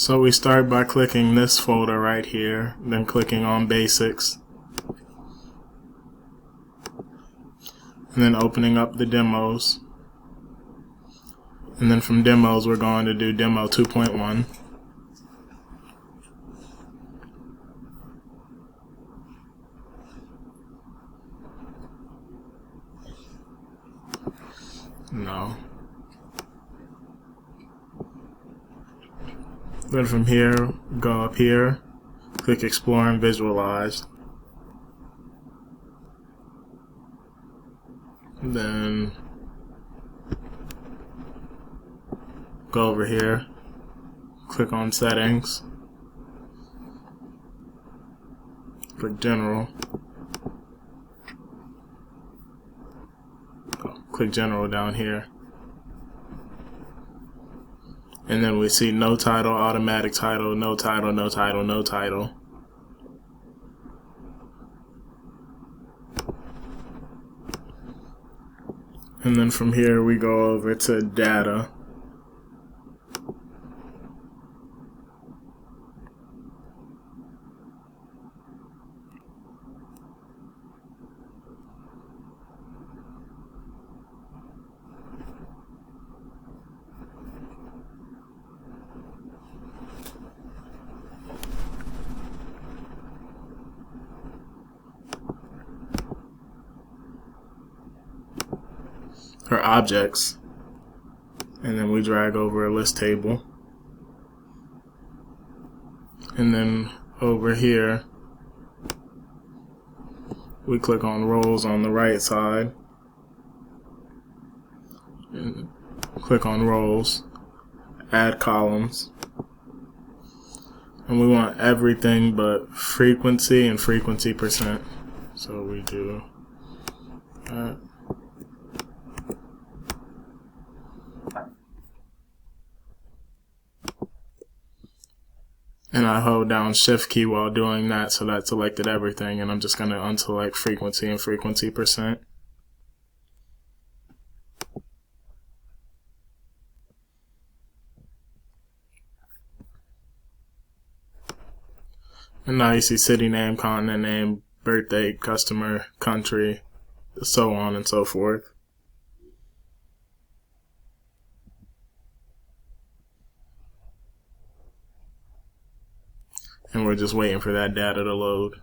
So we start by clicking this folder right here, then clicking on Basics, and then opening up the demos. And then from demos, we're going to do demo 2.1. No. Then from here, go up here, click Explore and Visualize. Then go over here, click on Settings, click General, click General down here. And then we see no title, automatic title, no title, no title, no title. And then from here we go over to data. Or objects, and then we drag over a list table, and then over here we click on rows on the right side and click on rows, add columns, and we want everything but frequency and frequency percent, so we do that. And I hold down Shift key while doing that, so that selected everything, and I'm just going to unselect frequency and frequency percent. And now you see city name, continent name, birthday, customer, country, so on and so forth. And we're just waiting for that data to load.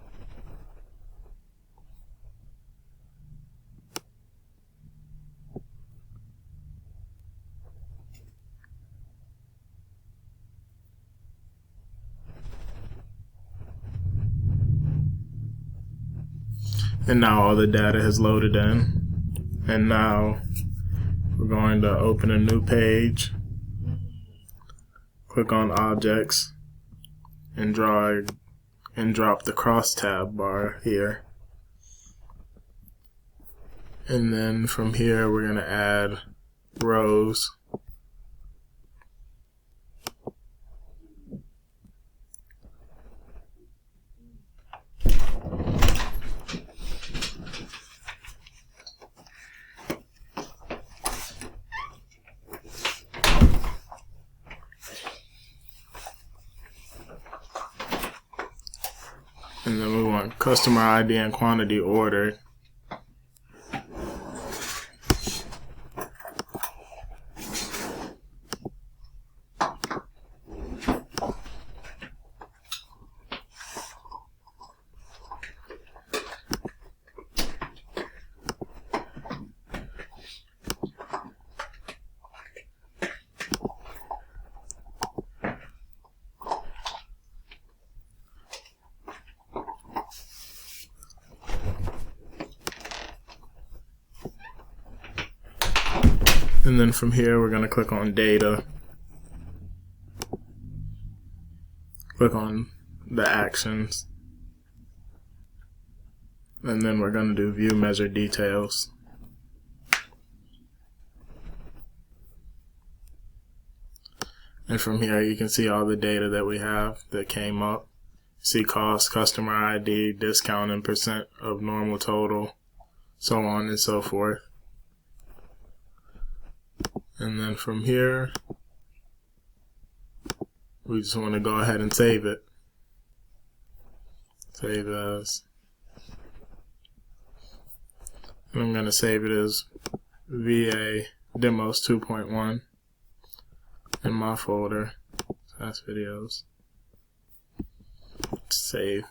And now all the data has loaded in. And now we're going to open a new page, click on Objects, and drop the crosstab bar here. And then from here we're going to add rows. And then we want customer ID and quantity ordered. And then from here we're going to click on data, click on the actions, and then we're going to do view measure details. And from here you can see all the data that we have that came up. See cost, customer ID, discount and percent of normal total, so on and so forth. And then from here we just want to go ahead and save it. Save as. And I'm going to save it as VA Demos 2.1 in my folder, SAS Videos. Save.